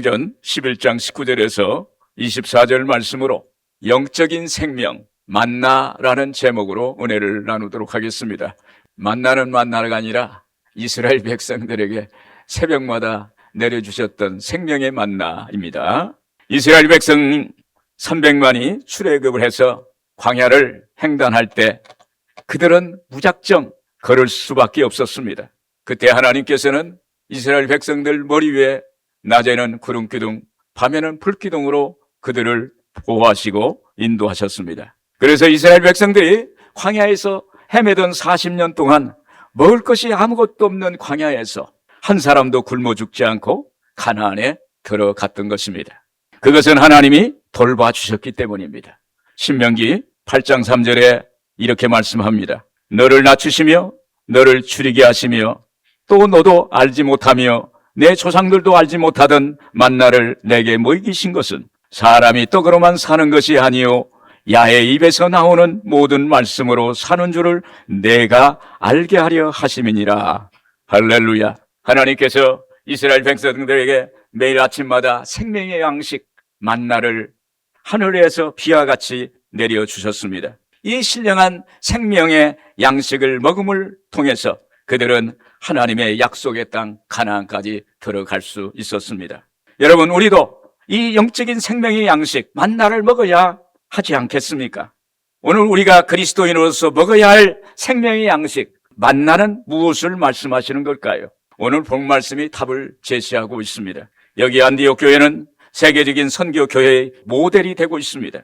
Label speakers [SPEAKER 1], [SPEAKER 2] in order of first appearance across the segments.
[SPEAKER 1] 사도행전 11장 19절에서 24절 말씀으로 영적인 생명, 만나라는 제목으로 은혜를 나누도록 하겠습니다. 만나는 만나가 아니라 이스라엘 백성들에게 새벽마다 내려주셨던 생명의 만나입니다. 이스라엘 백성 300만이 출애굽을 해서 광야를 횡단할 때 그들은 무작정 걸을 수밖에 없었습니다. 그때 하나님께서는 이스라엘 백성들 머리 위에 낮에는 구름기둥, 밤에는 불기둥으로 그들을 보호하시고 인도하셨습니다. 그래서 이스라엘 백성들이 광야에서 헤매던 40년 동안 먹을 것이 아무것도 없는 광야에서 한 사람도 굶어 죽지 않고 가나안에 들어갔던 것입니다. 그것은 하나님이 돌봐주셨기 때문입니다. 신명기 8장 3절에 이렇게 말씀합니다. 너를 낮추시며 너를 줄이게 하시며 또 너도 알지 못하며 내 조상들도 알지 못하던 만나를 내게 먹이신 것은 사람이 떡으로만 사는 것이 아니요 야의 입에서 나오는 모든 말씀으로 사는 줄을 내가 알게 하려 하심이니라. 할렐루야. 하나님께서 이스라엘 백성들에게 매일 아침마다 생명의 양식 만나를 하늘에서 비와 같이 내려주셨습니다. 이 신령한 생명의 양식을 먹음을 통해서 그들은 하나님의 약속의 땅 가나안까지 들어갈 수 있었습니다. 여러분, 우리도 이 영적인 생명의 양식 만나를 먹어야 하지 않겠습니까? 오늘 우리가 그리스도인으로서 먹어야 할 생명의 양식 만나는 무엇을 말씀하시는 걸까요? 오늘 본 말씀이 답을 제시하고 있습니다. 여기 안디옥 교회는 세계적인 선교 교회의 모델이 되고 있습니다.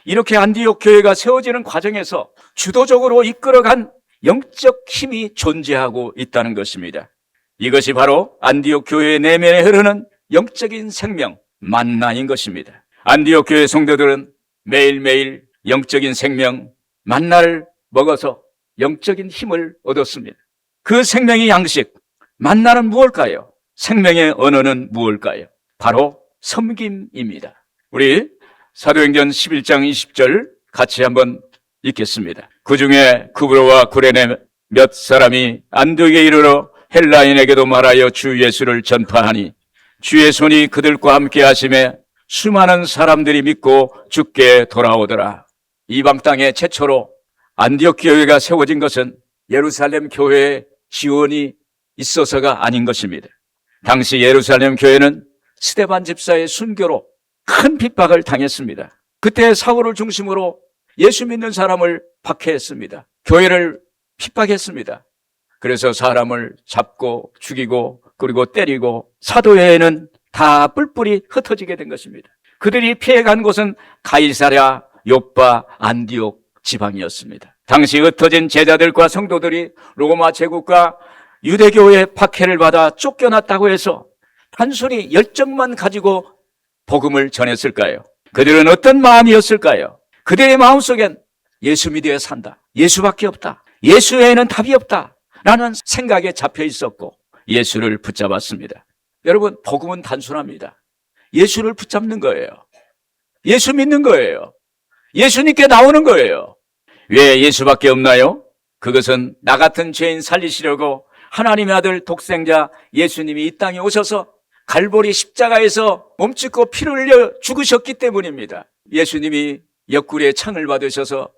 [SPEAKER 1] 이렇게 안디옥 교회가 세워지는 과정에서 주도적으로 이끌어간 영적 힘이 존재하고 있다는 것입니다. 이것이 바로 안디옥 교회의 내면에 흐르는 영적인 생명, 만나인 것입니다. 안디옥 교회 성도들은 매일매일 영적인 생명, 만나를 먹어서 영적인 힘을 얻었습니다. 그 생명의 양식, 만나는 무엇일까요? 생명의 언어는 무엇일까요? 바로 섬김입니다. 우리 사도행전 11장 20절 같이 한번 읽겠습니다. 그 중에 구브로와 구레네 몇 사람이 안디옥에 이르러 헬라인에게도 말하여 주 예수를 전파하니 주의 손이 그들과 함께 하심에 수많은 사람들이 믿고 주께 돌아오더라. 이방 땅에 최초로 안디옥 교회가 세워진 것은 예루살렘 교회의 지원이 있어서가 아닌 것입니다. 당시 예루살렘 교회는 스데반 집사의 순교로 큰 핍박을 당했습니다. 그때 사울을 중심으로 예수 믿는 사람을 박해했습니다. 교회를 핍박했습니다. 그래서 사람을 잡고 죽이고 그리고 때리고 사도회에는 다 뿔뿔이 흩어지게 된 것입니다. 그들이 피해간 곳은 가이사랴, 요빠, 안디옥 지방이었습니다. 당시 흩어진 제자들과 성도들이 로마 제국과 유대교의 박해를 받아 쫓겨났다고 해서 단순히 열정만 가지고 복음을 전했을까요? 그들은 어떤 마음이었을까요? 그들의 마음속엔 예수 믿어야 산다. 예수밖에 없다. 예수 외에는 답이 없다. 라는 생각에 잡혀 있었고 예수를 붙잡았습니다. 여러분, 복음은 단순합니다. 예수를 붙잡는 거예요. 예수 믿는 거예요. 예수님께 나오는 거예요. 왜 예수밖에 없나요? 그것은 나 같은 죄인 살리시려고 하나님의 아들 독생자 예수님이 이 땅에 오셔서 갈보리 십자가에서 몸짓고 피를 흘려 죽으셨기 때문입니다. 예수님이 옆구리에 창을 받으셔서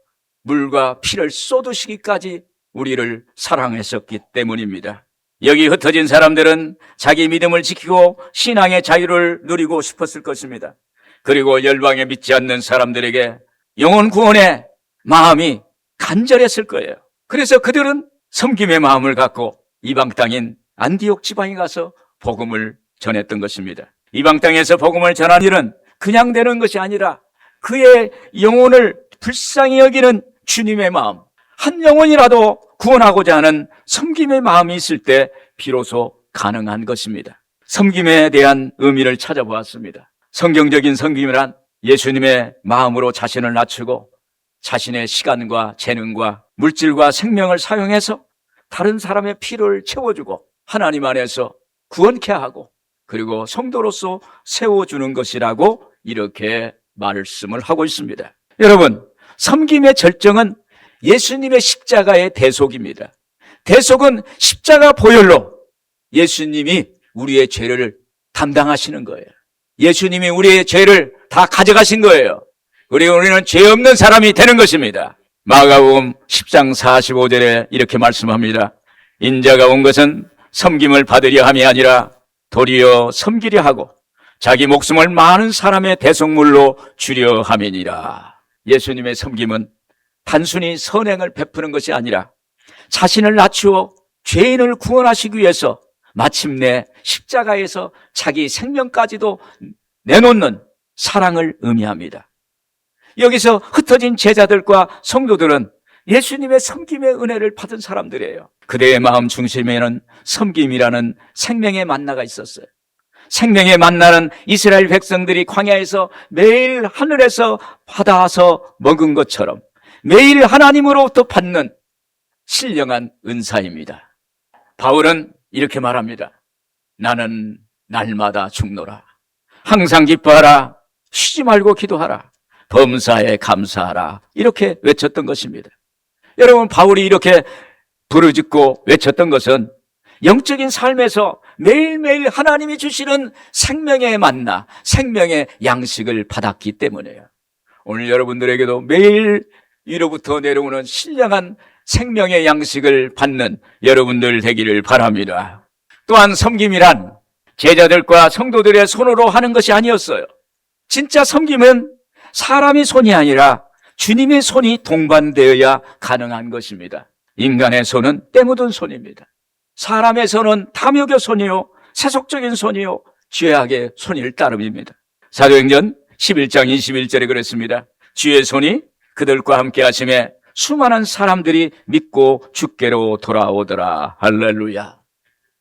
[SPEAKER 1] 물과 피를 쏟으시기까지 우리를 사랑하셨기 때문입니다. 여기 흩어진 사람들은 자기 믿음을 지키고 신앙의 자유를 누리고 싶었을 것입니다. 그리고 열방에 믿지 않는 사람들에게 영혼 구원의 마음이 간절했을 거예요. 그래서 그들은 섬김의 마음을 갖고 이방 땅인 안디옥 지방에 가서 복음을 전했던 것입니다. 이방 땅에서 복음을 전한 일은 그냥 되는 것이 아니라 그의 영혼을 불쌍히 여기는 주님의 마음, 한 영혼이라도 구원하고자 하는 섬김의 마음이 있을 때 비로소 가능한 것입니다. 섬김에 대한 의미를 찾아보았습니다. 성경적인 섬김이란 예수님의 마음으로 자신을 낮추고 자신의 시간과 재능과 물질과 생명을 사용해서 다른 사람의 필요를 채워주고 하나님 안에서 구원케 하고 그리고 성도로서 세워주는 것이라고 이렇게 말씀을 하고 있습니다. 여러분, 섬김의 절정은 예수님의 십자가의 대속입니다. 대속은 십자가 보혈로 예수님이 우리의 죄를 담당하시는 거예요. 예수님이 우리의 죄를 다 가져가신 거예요. 그리고 우리는 죄 없는 사람이 되는 것입니다. 마가복음 10장 45절에 이렇게 말씀합니다. 인자가 온 것은 섬김을 받으려 함이 아니라 도리어 섬기려 하고 자기 목숨을 많은 사람의 대속물로 주려 함이니라. 예수님의 섬김은 단순히 선행을 베푸는 것이 아니라 자신을 낮추어 죄인을 구원하시기 위해서 마침내 십자가에서 자기 생명까지도 내놓는 사랑을 의미합니다. 여기서 흩어진 제자들과 성도들은 예수님의 섬김의 은혜를 받은 사람들이에요. 그들의 마음 중심에는 섬김이라는 생명의 만나가 있었어요. 생명의 만나는 이스라엘 백성들이 광야에서 매일 하늘에서 받아서 먹은 것처럼 매일 하나님으로부터 받는 신령한 은사입니다. 바울은 이렇게 말합니다. 나는 날마다 죽노라. 항상 기뻐하라. 쉬지 말고 기도하라. 범사에 감사하라. 이렇게 외쳤던 것입니다. 여러분, 바울이 이렇게 부르짖고 외쳤던 것은 영적인 삶에서 매일매일 하나님이 주시는 생명의 만나, 생명의 양식을 받았기 때문이에요. 오늘 여러분들에게도 매일 위로부터 내려오는 신령한 생명의 양식을 받는 여러분들 되기를 바랍니다. 또한 섬김이란 제자들과 성도들의 손으로 하는 것이 아니었어요. 진짜 섬김은 사람의 손이 아니라 주님의 손이 동반되어야 가능한 것입니다. 인간의 손은 때 묻은 손입니다. 사람의 손은 탐욕의 손이요, 세속적인 손이요, 죄악의 손일 따름입니다. 사도행전 11장 21절에 그랬습니다. 주의 손이 그들과 함께 하심에 수많은 사람들이 믿고 주께로 돌아오더라. 할렐루야.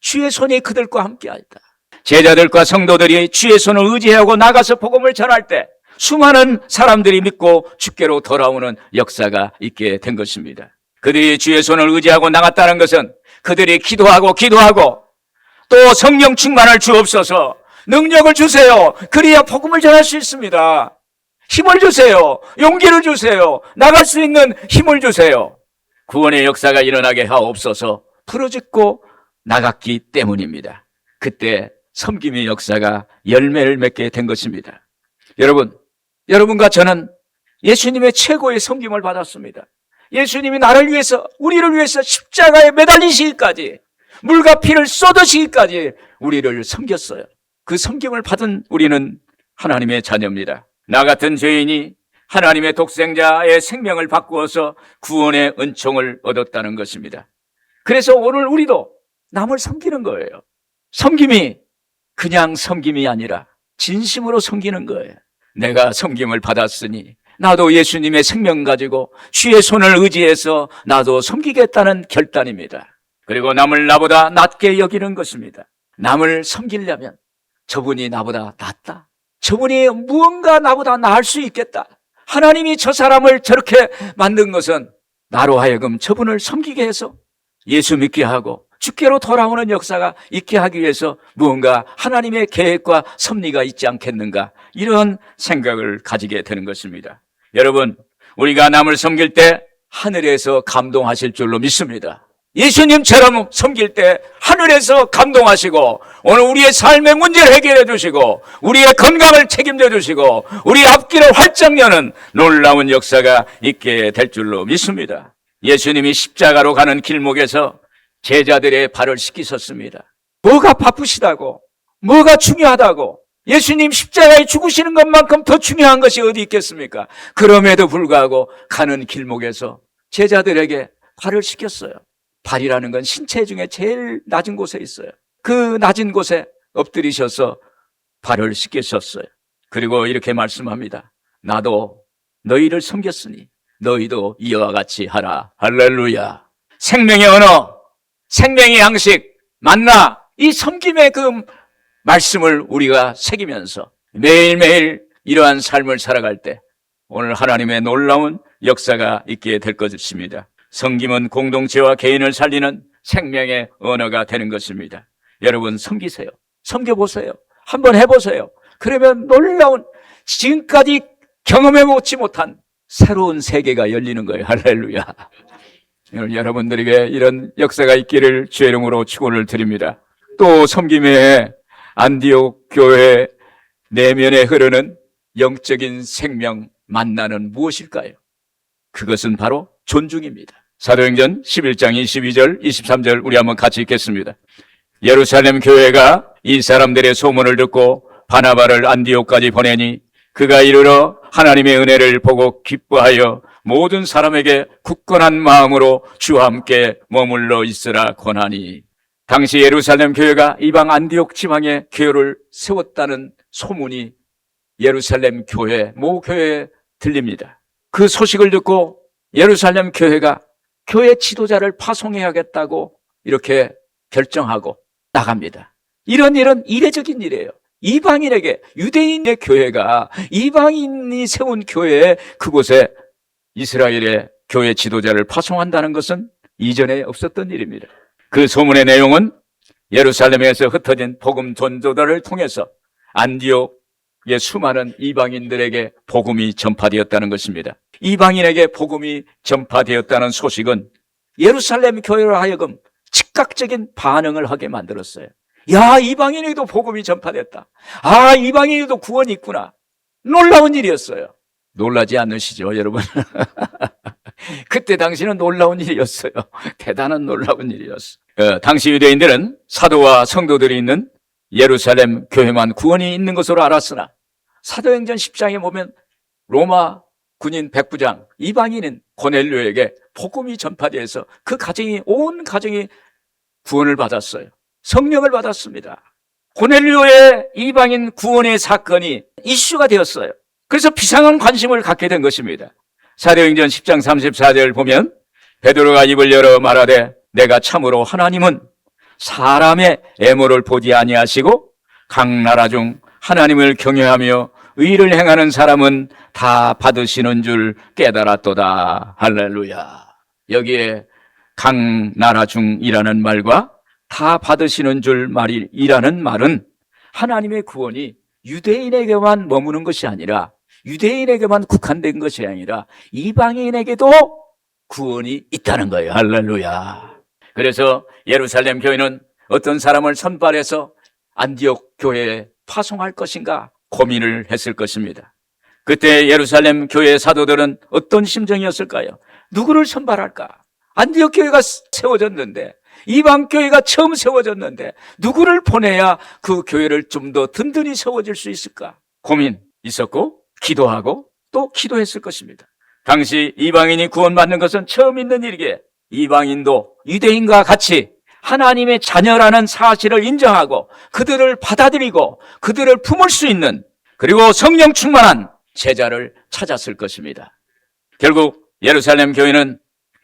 [SPEAKER 1] 주의 손이 그들과 함께 하였다. 제자들과 성도들이 주의 손을 의지하고 나가서 복음을 전할 때 수많은 사람들이 믿고 주께로 돌아오는 역사가 있게 된 것입니다. 그들이 주의 손을 의지하고 나갔다는 것은 그들이 기도하고 또 성령 충만을 주옵소서, 능력을 주세요. 그래야 복음을 전할 수 있습니다. 힘을 주세요. 용기를 주세요. 나갈 수 있는 힘을 주세요. 구원의 역사가 일어나게 하옵소서 부르짖고 나갔기 때문입니다. 그때 섬김의 역사가 열매를 맺게 된 것입니다. 여러분과 저는 예수님의 최고의 섬김을 받았습니다. 예수님이 나를 위해서, 우리를 위해서 십자가에 매달리시기까지, 물과 피를 쏟으시기까지 우리를 섬겼어요. 그 섬김을 받은 우리는 하나님의 자녀입니다. 나 같은 죄인이 하나님의 독생자의 생명을 바꾸어서 구원의 은총을 얻었다는 것입니다. 그래서 오늘 우리도 남을 섬기는 거예요. 섬김이 그냥 섬김이 아니라 진심으로 섬기는 거예요. 내가 섬김을 받았으니 나도 예수님의 생명 가지고 주의 손을 의지해서 나도 섬기겠다는 결단입니다. 그리고 남을 나보다 낮게 여기는 것입니다. 남을 섬기려면 저분이 나보다 낫다, 저분이 무언가 나보다 나을 수 있겠다, 하나님이 저 사람을 저렇게 만든 것은 나로 하여금 저분을 섬기게 해서 예수 믿게 하고 주께로 돌아오는 역사가 있게 하기 위해서 무언가 하나님의 계획과 섭리가 있지 않겠는가, 이런 생각을 가지게 되는 것입니다. 여러분, 우리가 남을 섬길 때 하늘에서 감동하실 줄로 믿습니다. 예수님처럼 섬길 때 하늘에서 감동하시고 오늘 우리의 삶의 문제를 해결해 주시고 우리의 건강을 책임져 주시고 우리의 앞길을 활짝 여는 놀라운 역사가 있게 될 줄로 믿습니다. 예수님이 십자가로 가는 길목에서 제자들의 발을 씻기셨습니다. 뭐가 바쁘시다고, 뭐가 중요하다고, 예수님 십자가에 죽으시는 것만큼 더 중요한 것이 어디 있겠습니까? 그럼에도 불구하고 가는 길목에서 제자들에게 발을 씻겼어요. 발이라는 건 신체 중에 제일 낮은 곳에 있어요. 그 낮은 곳에 엎드리셔서 발을 씻기셨어요. 그리고 이렇게 말씀합니다. 나도 너희를 섬겼으니 너희도 이와 같이 하라. 할렐루야. 생명의 언어, 생명의 양식, 만나, 이 섬김의 그 말씀을 우리가 새기면서 매일매일 이러한 삶을 살아갈 때 오늘 하나님의 놀라운 역사가 있게 될 것입니다. 섬김은 공동체와 개인을 살리는 생명의 언어가 되는 것입니다. 여러분, 섬기세요. 섬겨보세요. 한번 해보세요. 그러면 놀라운, 지금까지 경험해보지 못한 새로운 세계가 열리는 거예요. 할렐루야. 여러분들에게 이런 역사가 있기를 주의 이름으로 축원을 드립니다. 또 섬김의 안디옥 교회 내면에 흐르는 영적인 생명 만나는 무엇일까요? 그것은 바로 존중입니다. 사도행전 11장 22절, 23절 우리 한번 같이 읽겠습니다. 예루살렘 교회가 이 사람들의 소문을 듣고 바나바를 안디옥까지 보내니 그가 이르러 하나님의 은혜를 보고 기뻐하여 모든 사람에게 굳건한 마음으로 주와 함께 머물러 있으라 권하니. 당시 예루살렘 교회가 이방 안디옥 지방에 교회를 세웠다는 소문이 예루살렘 교회, 모 교회에 들립니다. 그 소식을 듣고 예루살렘 교회가 교회 지도자를 파송해야겠다고 이렇게 결정하고 나갑니다. 이런 일은 이례적인 일이에요. 이방인에게, 유대인의 교회가 이방인이 세운 교회에 그곳에 이스라엘의 교회 지도자를 파송한다는 것은 이전에 없었던 일입니다. 그 소문의 내용은 예루살렘에서 흩어진 복음 전도자를 통해서 안디옥의 수많은 이방인들에게 복음이 전파되었다는 것입니다. 이방인에게 복음이 전파되었다는 소식은 예루살렘 교회로 하여금 즉각적인 반응을 하게 만들었어요. 야, 이방인에게도 복음이 전파됐다. 아, 이방인에게도 구원이 있구나. 놀라운 일이었어요. 놀라지 않으시죠, 여러분? 그때 당시는 놀라운 일이었어요. 대단한 놀라운 일이었어요. 당시 유대인들은 사도와 성도들이 있는 예루살렘 교회만 구원이 있는 것으로 알았으나 사도행전 10장에 보면 로마 군인 백부장 이방인인 고넬료에게 복음이 전파돼서 그 가정이, 온 가정이 구원을 받았어요. 성령을 받았습니다. 고넬료의 이방인 구원의 사건이 이슈가 되었어요. 그래서 비상한 관심을 갖게 된 것입니다. 사도행전 10장 34절 보면 베드로가 입을 열어 말하되 내가 참으로 하나님은 사람의 애모를 보지 아니하시고 각 나라 중 하나님을 경외하며 의를 행하는 사람은 다 받으시는 줄 깨달았도다. 할렐루야. 여기에 각 나라 중이라는 말과 다 받으시는 줄 말이라는 말은 하나님의 구원이 유대인에게만 머무는 것이 아니라, 유대인에게만 국한된 것이 아니라 이방인에게도 구원이 있다는 거예요. 할렐루야. 그래서 예루살렘 교회는 어떤 사람을 선발해서 안디옥 교회에 파송할 것인가 고민을 했을 것입니다. 그때 예루살렘 교회 사도들은 어떤 심정이었을까요? 누구를 선발할까? 안디옥 교회가 세워졌는데, 이방 교회가 처음 세워졌는데 누구를 보내야 그 교회를 좀 더 든든히 세워질 수 있을까? 고민 있었고 기도하고 또 기도했을 것입니다. 당시 이방인이 구원받는 것은 처음 있는 일이기에 이방인도 유대인과 같이 하나님의 자녀라는 사실을 인정하고 그들을 받아들이고 그들을 품을 수 있는, 그리고 성령 충만한 제자를 찾았을 것입니다. 결국 예루살렘 교회는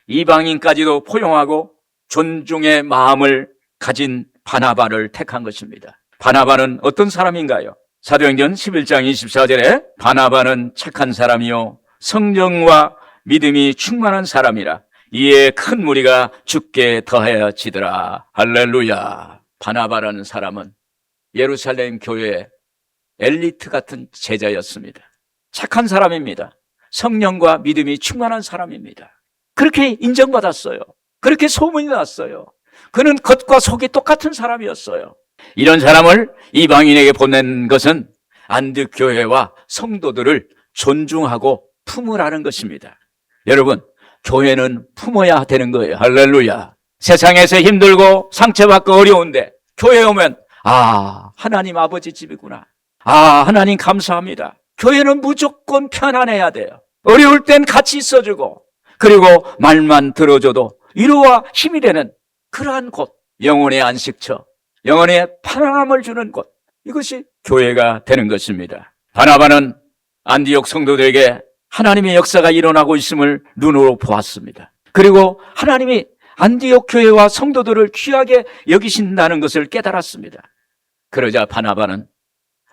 [SPEAKER 1] 이방인까지도 포용하고 존중의 마음을 가진 바나바를 택한 것입니다. 바나바는 어떤 사람인가요? 사도행전 11장 24절에 바나바는 착한 사람이요 성령과 믿음이 충만한 사람이라 이에 큰 무리가 주께 더하여지더라. 할렐루야. 바나바라는 사람은 예루살렘 교회의 엘리트 같은 제자였습니다. 착한 사람입니다. 성령과 믿음이 충만한 사람입니다. 그렇게 인정받았어요. 그렇게 소문이 났어요. 그는 겉과 속이 똑같은 사람이었어요. 이런 사람을 이방인에게 보낸 것은 안디옥 교회와 성도들을 존중하고 품으라는 것입니다. 여러분, 교회는 품어야 되는 거예요. 할렐루야. 세상에서 힘들고 상처받고 어려운데 교회에 오면 하나님 아버지 집이구나. 하나님 감사합니다. 교회는 무조건 편안해야 돼요. 어려울 땐 같이 있어주고, 그리고 말만 들어줘도 위로와 힘이 되는 그러한 곳, 영혼의 안식처, 영혼의 편안함을 주는 곳, 이것이 교회가 되는 것입니다. 바나바는 안디옥 성도들에게 하나님의 역사가 일어나고 있음을 눈으로 보았습니다. 그리고 하나님이 안디옥 교회와 성도들을 귀하게 여기신다는 것을 깨달았습니다. 그러자 바나바는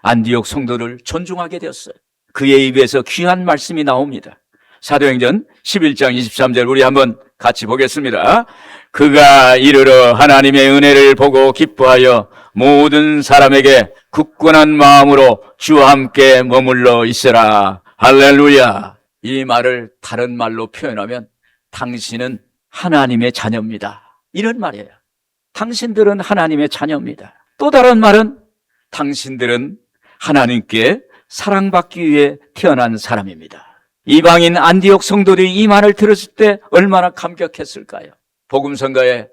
[SPEAKER 1] 안디옥 성도를 존중하게 되었어요. 그의 입에서 귀한 말씀이 나옵니다. 사도행전 11장 23절 우리 한번 같이 보겠습니다. 그가 이르러 하나님의 은혜를 보고 기뻐하여 모든 사람에게 굳건한 마음으로 주와 함께 머물러 있으라. 할렐루야. 이 말을 다른 말로 표현하면 당신은 하나님의 자녀입니다. 이런 말이에요. 당신들은 하나님의 자녀입니다. 또 다른 말은 당신들은 하나님께 사랑받기 위해 태어난 사람입니다. 이방인 안디옥 성도들이 이 말을 들었을 때 얼마나 감격했을까요? 복음성가에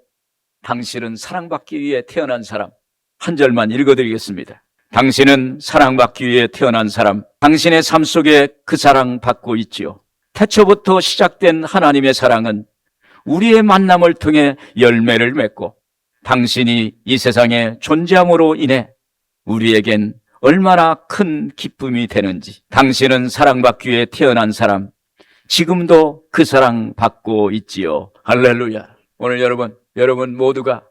[SPEAKER 1] 당신은 사랑받기 위해 태어난 사람, 한 절만 읽어드리겠습니다. 당신은 사랑받기 위해 태어난 사람, 당신의 삶 속에 그 사랑 받고 있지요. 태초부터 시작된 하나님의 사랑은 우리의 만남을 통해 열매를 맺고 당신이 이 세상에 존재함으로 인해 우리에겐 얼마나 큰 기쁨이 되는지, 당신은 사랑받기 위해 태어난 사람, 지금도 그 사랑 받고 있지요. 할렐루야. 오늘 여러분 모두가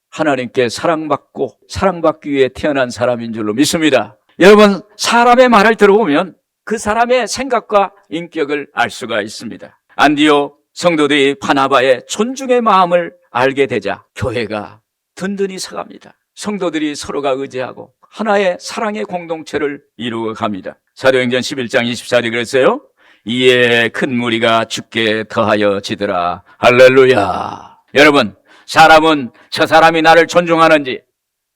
[SPEAKER 1] 하나님께 사랑받고 사랑받기 위해 태어난 사람인 줄로 믿습니다. 여러분, 사람의 말을 들어보면 그 사람의 생각과 인격을 알 수가 있습니다. 안디옥 성도들이 바나바의 존중의 마음을 알게 되자 교회가 든든히 서갑니다. 성도들이 서로가 의지하고 하나의 사랑의 공동체를 이루어 갑니다. 사도행전 11장 24절에 그랬어요. 이에 큰 무리가 주께 더하여 지더라. 할렐루야. 여러분, 사람은 저 사람이 나를 존중하는지,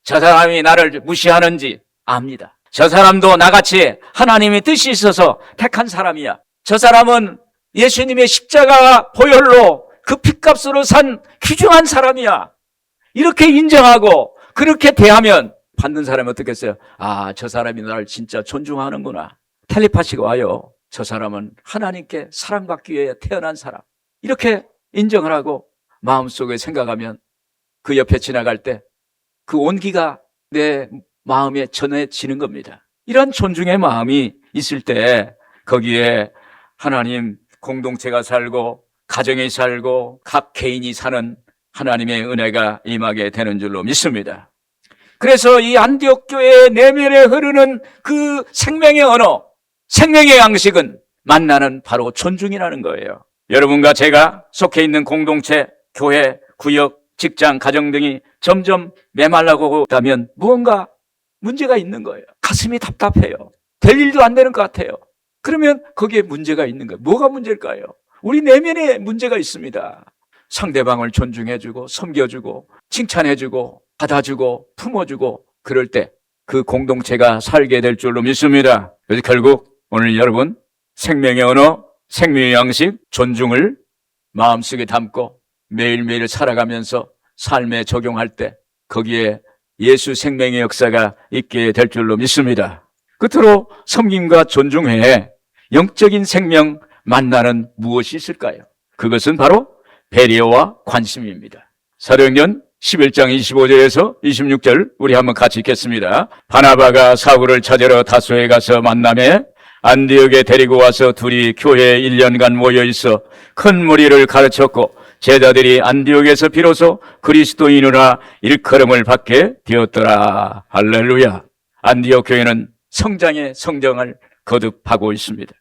[SPEAKER 1] 저 사람이 나를 무시하는지 압니다. 저 사람도 나같이 하나님의 뜻이 있어서 택한 사람이야. 저 사람은 예수님의 십자가 보혈로 그 핏값으로 산 귀중한 사람이야. 이렇게 인정하고 그렇게 대하면 받는 사람이 어떻겠어요? 아, 저 사람이 나를 진짜 존중하는구나. 텔레파시가 와요. 저 사람은 하나님께 사랑받기 위해 태어난 사람. 이렇게 인정을 하고 마음속에 생각하면 그 옆에 지나갈 때 그 온기가 내 마음에 전해지는 겁니다. 이런 존중의 마음이 있을 때 거기에 하나님 공동체가 살고 가정이 살고 각 개인이 사는 하나님의 은혜가 임하게 되는 줄로 믿습니다. 그래서 이 안디옥 교회의 내면에 흐르는 그 생명의 언어, 생명의 양식은 만나는 바로 존중이라는 거예요. 여러분과 제가 속해 있는 공동체, 교회, 구역, 직장, 가정 등이 점점 메말라고 하면 무언가 문제가 있는 거예요. 가슴이 답답해요. 될 일도 안 되는 것 같아요. 그러면 거기에 문제가 있는 거예요. 뭐가 문제일까요? 우리 내면에 문제가 있습니다. 상대방을 존중해주고 섬겨주고 칭찬해주고 받아주고 품어주고 그럴 때 그 공동체가 살게 될 줄로 믿습니다. 그래서 결국 오늘 여러분 생명의 언어, 생명의 양식, 존중을 마음속에 담고 매일매일 살아가면서 삶에 적용할 때 거기에 예수 생명의 역사가 있게 될 줄로 믿습니다. 끝으로 섬김과 존중 외에 영적인 생명 만나는 무엇이 있을까요? 그것은 바로 배려와 관심입니다. 사도행전 11장 25절에서 26절 우리 한번 같이 읽겠습니다. 바나바가 사울을 찾으러 다소에 가서 만나매 안디옥에 데리고 와서 둘이 교회에 1년간 모여있어 큰 무리를 가르쳤고 제자들이 안디옥에서 비로소 그리스도인으로 일컬음을 받게 되었더라. 할렐루야. 안디옥 교회는 성장의 성장을 거듭하고 있습니다.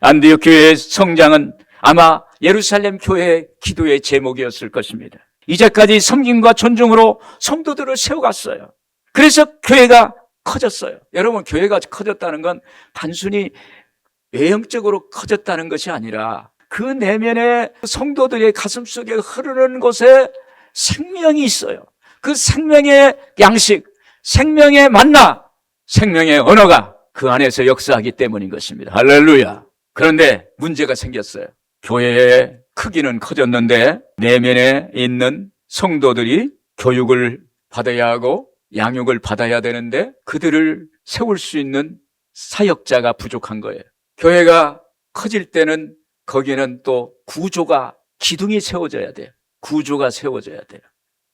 [SPEAKER 1] 안디옥 교회의 성장은 아마 예루살렘 교회의 기도의 제목이었을 것입니다. 이제까지 섬김과 존중으로 성도들을 세워갔어요. 그래서 교회가 커졌어요. 여러분, 교회가 커졌다는 건 단순히 외형적으로 커졌다는 것이 아니라 그 내면에 성도들의 가슴속에 흐르는 곳에 생명이 있어요. 그 생명의 양식, 생명의 만나, 생명의 언어가 그 안에서 역사하기 때문인 것입니다. 할렐루야. 그런데 문제가 생겼어요. 교회의 크기는 커졌는데 내면에 있는 성도들이 교육을 받아야 하고 양육을 받아야 되는데 그들을 세울 수 있는 사역자가 부족한 거예요. 교회가 커질 때는 거기에는 또 구조가, 기둥이 세워져야 돼요. 구조가 세워져야 돼요.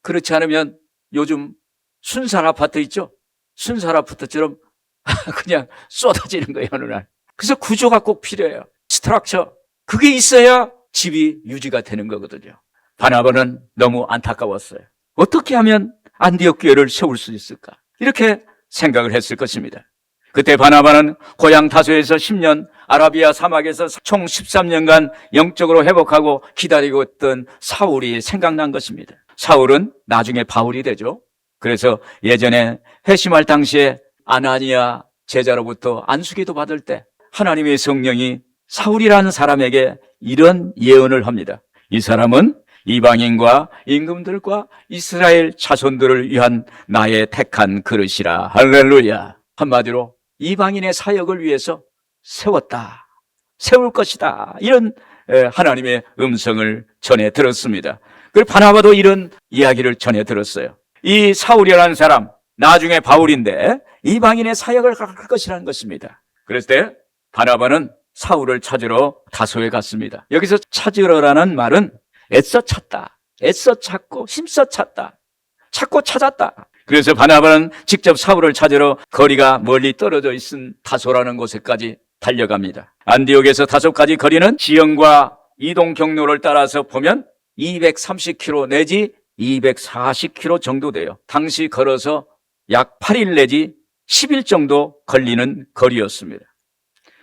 [SPEAKER 1] 그렇지 않으면 요즘 순살 아파트 있죠? 순살 아파트처럼 그냥 쏟아지는 거예요, 어느 날. 그래서 구조가 꼭 필요해요. 스트럭처. 그게 있어야 집이 유지가 되는 거거든요. 바나바는 너무 안타까웠어요. 어떻게 하면 안디옥 교회를 세울 수 있을까? 이렇게 생각을 했을 것입니다. 그때 바나바는 고향 다소에서 10년, 아라비아 사막에서 총 13년간 영적으로 회복하고 기다리고 있던 사울이 생각난 것입니다. 사울은 나중에 바울이 되죠. 그래서 예전에 회심할 당시에 아나니아 제자로부터 안수기도 받을 때 하나님의 성령이 사울이라는 사람에게 이런 예언을 합니다. 이 사람은 이방인과 임금들과 이스라엘 자손들을 위한 나의 택한 그릇이라. 할렐루야. 한마디로 이방인의 사역을 위해서 세웠다. 세울 것이다. 이런 하나님의 음성을 전해 들었습니다. 그리고 바나바도 이런 이야기를 전해 들었어요. 이 사울이라는 사람, 나중에 바울인데 이방인의 사역을 할 것이라는 것입니다. 그랬을 때 바나바는 사울을 찾으러 다소에 갔습니다. 여기서 찾으러라는 말은 애써 찾다, 애써 찾고 힘써 찾다, 찾고 찾았다. 그래서 바나바는 직접 사울을 찾으러 거리가 멀리 떨어져 있은 다소라는 곳에까지 달려갑니다. 안디옥에서 다소까지 거리는 지형과 이동 경로를 따라서 보면 230km 내지 240km 정도 돼요. 당시 걸어서 약 8일 내지 10일 정도 걸리는 거리였습니다.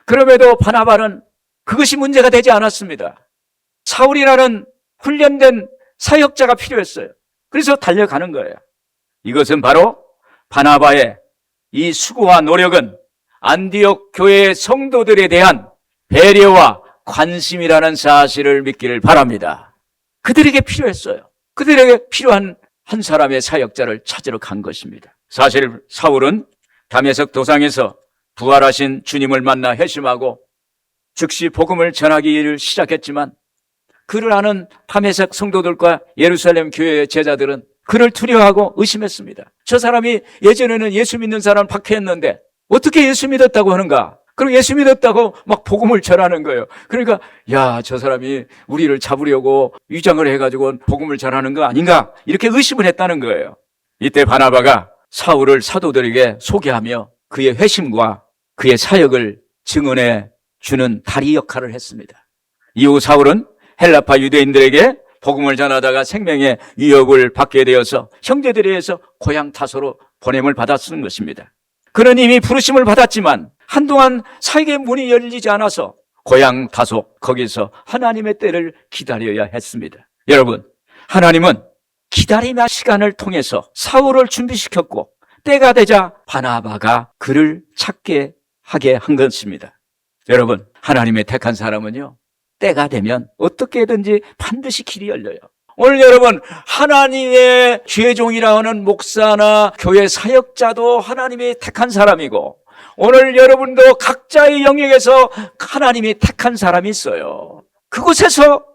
[SPEAKER 1] 그럼에도 바나바는 그것이 문제가 되지 않았습니다. 사울이라는 훈련된 사역자가 필요했어요. 그래서 달려가는 거예요. 이것은 바로 바나바의 이 수고와 노력은 안디옥 교회의 성도들에 대한 배려와 관심이라는 사실을 믿기를 바랍니다. 그들에게 필요했어요. 그들에게 필요한 한 사람의 사역자를 찾으러 간 것입니다. 사실 사울은 다메섹 도상에서 부활하신 주님을 만나 회심하고 즉시 복음을 전하기를 시작했지만 그를 아는 다메섹 성도들과 예루살렘 교회의 제자들은 그를 두려워하고 의심했습니다. 저 사람이 예전에는 예수 믿는 사람을 박해했는데 어떻게 예수 믿었다고 하는가? 그리고 예수 믿었다고 막 복음을 전하는 거예요. 그러니까 야, 저 사람이 우리를 잡으려고 위장을 해가지고 복음을 전하는 거 아닌가? 이렇게 의심을 했다는 거예요. 이때 바나바가 사울을 사도들에게 소개하며 그의 회심과 그의 사역을 증언해 주는 다리 역할을 했습니다. 이후 사울은 헬라파 유대인들에게 복음을 전하다가 생명의 위협을 받게 되어서 형제들에 의해서 고향 다소로 보냄을 받았는 것입니다. 그는 이미 부르심을 받았지만 한동안 사역의 문이 열리지 않아서 고향 다소 거기서 하나님의 때를 기다려야 했습니다. 여러분, 하나님은 기다림의 시간을 통해서 사울을 준비시켰고 때가 되자 바나바가 그를 찾게 하게 한 것입니다. 여러분, 하나님의 택한 사람은요, 때가 되면 어떻게든지 반드시 길이 열려요. 오늘 여러분, 하나님의 죄종이라 하는 목사나 교회 사역자도 하나님이 택한 사람이고, 오늘 여러분도 각자의 영역에서 하나님이 택한 사람이 있어요. 그곳에서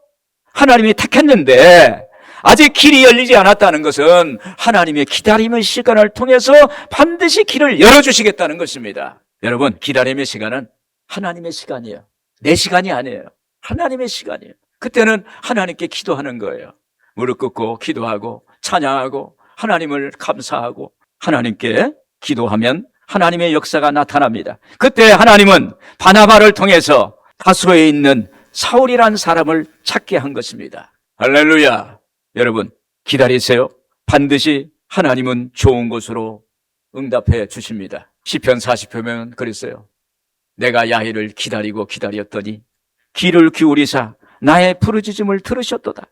[SPEAKER 1] 하나님이 택했는데 아직 길이 열리지 않았다는 것은 하나님의 기다림의 시간을 통해서 반드시 길을 열어주시겠다는 것입니다. 여러분, 기다림의 시간은 하나님의 시간이에요. 내 시간이 아니에요. 하나님의 시간이에요. 그때는 하나님께 기도하는 거예요. 무릎 꿇고 기도하고 찬양하고 하나님을 감사하고 하나님께 기도하면 하나님의 역사가 나타납니다. 그때 하나님은 바나바를 통해서 다소에 있는 사울이라는 사람을 찾게 한 것입니다. 할렐루야. 여러분, 기다리세요. 반드시 하나님은 좋은 것으로 응답해 주십니다. 시편 40편은 그랬어요. 내가 야훼를 기다리고 기다렸더니 귀를 기울이사 나의 부르짖음을 들으셨도다.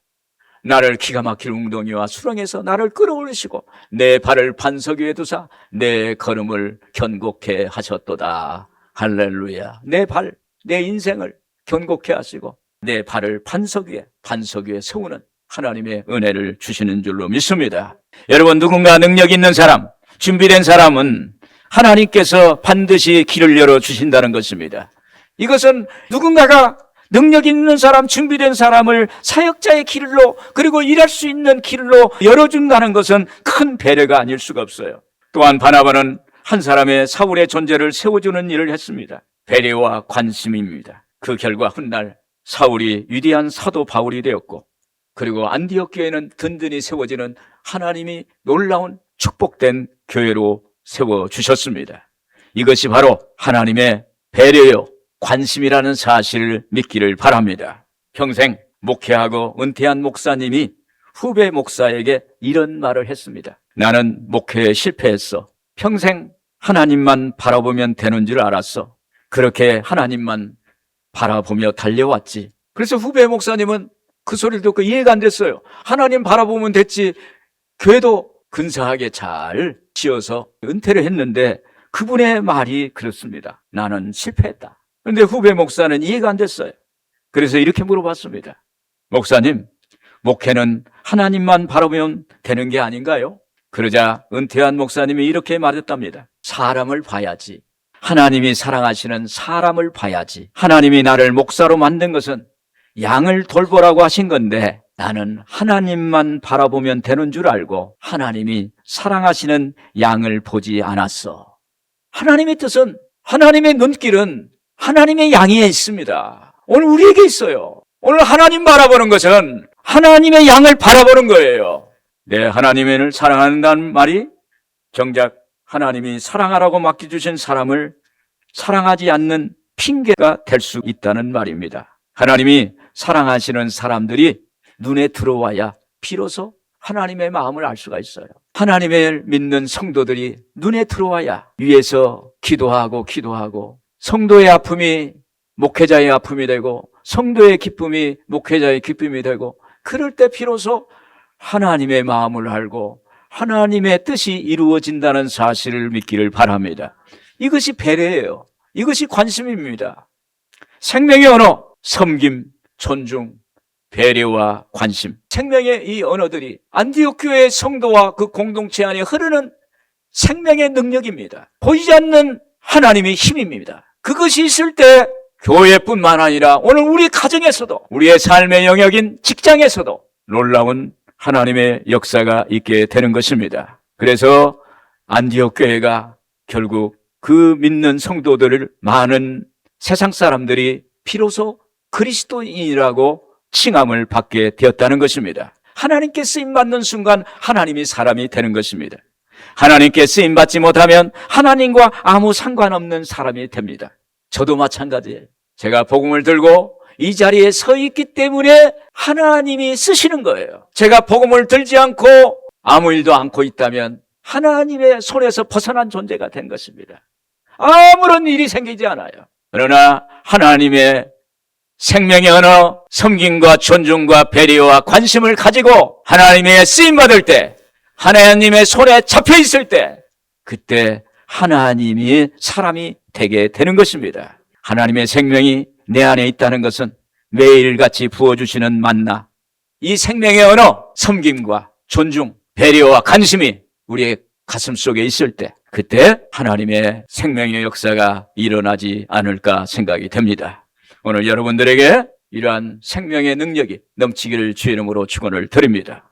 [SPEAKER 1] 나를 기가 막힐 웅덩이와 수렁에서 나를 끌어올리시고 내 발을 반석 위에 두사 내 걸음을 견고케 하셨도다. 할렐루야. 내 발, 내 인생을 견고케 하시고 내 발을 반석 위에 세우는 하나님의 은혜를 주시는 줄로 믿습니다. 여러분, 누군가 능력 있는 사람, 준비된 사람은 하나님께서 반드시 길을 열어주신다는 것입니다. 이것은 누군가가 능력 있는 사람, 준비된 사람을 사역자의 길로, 그리고 일할 수 있는 길로 열어준다는 것은 큰 배려가 아닐 수가 없어요. 또한 바나바는 한 사람의 사울의 존재를 세워주는 일을 했습니다. 배려와 관심입니다. 그 결과 훗날 사울이 위대한 사도 바울이 되었고, 그리고 안디옥 교회는 든든히 세워지는 하나님이 놀라운 축복된 교회로 세워주셨습니다. 이것이 바로 하나님의 배려요, 관심이라는 사실을 믿기를 바랍니다. 평생 목회하고 은퇴한 목사님이 후배 목사에게 이런 말을 했습니다. 나는 목회에 실패했어. 평생 하나님만 바라보면 되는 줄 알았어. 그렇게 하나님만 바라보며 달려왔지. 그래서 후배 목사님은 그 소리를 듣고 이해가 안 됐어요. 하나님 바라보면 됐지. 교회도 근사하게 잘 지어서 은퇴를 했는데 그분의 말이 그렇습니다. 나는 실패했다. 그런데 후배 목사는 이해가 안 됐어요. 그래서 이렇게 물어봤습니다. 목사님, 목회는 하나님만 바라보면 되는 게 아닌가요? 그러자 은퇴한 목사님이 이렇게 말했답니다. 사람을 봐야지. 하나님이 사랑하시는 사람을 봐야지. 하나님이 나를 목사로 만든 것은 양을 돌보라고 하신 건데 나는 하나님만 바라보면 되는 줄 알고 하나님이 사랑하시는 양을 보지 않았어. 하나님의 뜻은, 하나님의 눈길은 하나님의 양에 있습니다. 오늘 우리에게 있어요. 오늘 하나님 바라보는 것은 하나님의 양을 바라보는 거예요. 내 하나님을 사랑한다는 말이 정작 하나님이 사랑하라고 맡겨주신 사람을 사랑하지 않는 핑계가 될 수 있다는 말입니다. 하나님이 사랑하시는 사람들이 눈에 들어와야 비로소 하나님의 마음을 알 수가 있어요. 하나님을 믿는 성도들이 눈에 들어와야 위에서 기도하고 성도의 아픔이 목회자의 아픔이 되고 성도의 기쁨이 목회자의 기쁨이 되고 그럴 때 비로소 하나님의 마음을 알고 하나님의 뜻이 이루어진다는 사실을 믿기를 바랍니다. 이것이 배려예요. 이것이 관심입니다. 생명의 언어, 섬김, 존중, 배려와 관심. 생명의 이 언어들이 안디옥 교회의 성도와 그 공동체 안에 흐르는 생명의 능력입니다. 보이지 않는 하나님의 힘입니다. 그것이 있을 때 교회뿐만 아니라 오늘 우리 가정에서도 우리의 삶의 영역인 직장에서도 놀라운 하나님의 역사가 있게 되는 것입니다. 그래서 안디옥 교회가 결국 그 믿는 성도들을 많은 세상 사람들이 비로소 그리스도인이라고 칭함을 받게 되었다는 것입니다. 하나님께 쓰임받는 순간 하나님이 사람이 되는 것입니다. 하나님께 쓰임받지 못하면 하나님과 아무 상관없는 사람이 됩니다. 저도 마찬가지예요. 제가 복음을 들고 이 자리에 서 있기 때문에 하나님이 쓰시는 거예요. 제가 복음을 들지 않고 아무 일도 않고 있다면 하나님의 손에서 벗어난 존재가 된 것입니다. 아무런 일이 생기지 않아요. 그러나 하나님의 생명의 언어, 섬김과 존중과 배려와 관심을 가지고 하나님의 쓰임받을 때, 하나님의 손에 잡혀 있을 때, 그때 하나님이 사람이 되게 되는 것입니다. 하나님의 생명이 내 안에 있다는 것은 매일같이 부어주시는 만나, 이 생명의 언어, 섬김과 존중, 배려와 관심이 우리의 가슴 속에 있을 때, 그때 하나님의 생명의 역사가 일어나지 않을까 생각이 됩니다. 오늘 여러분들에게 이러한 생명의 능력이 넘치기를 주의 이름으로 축원을 드립니다.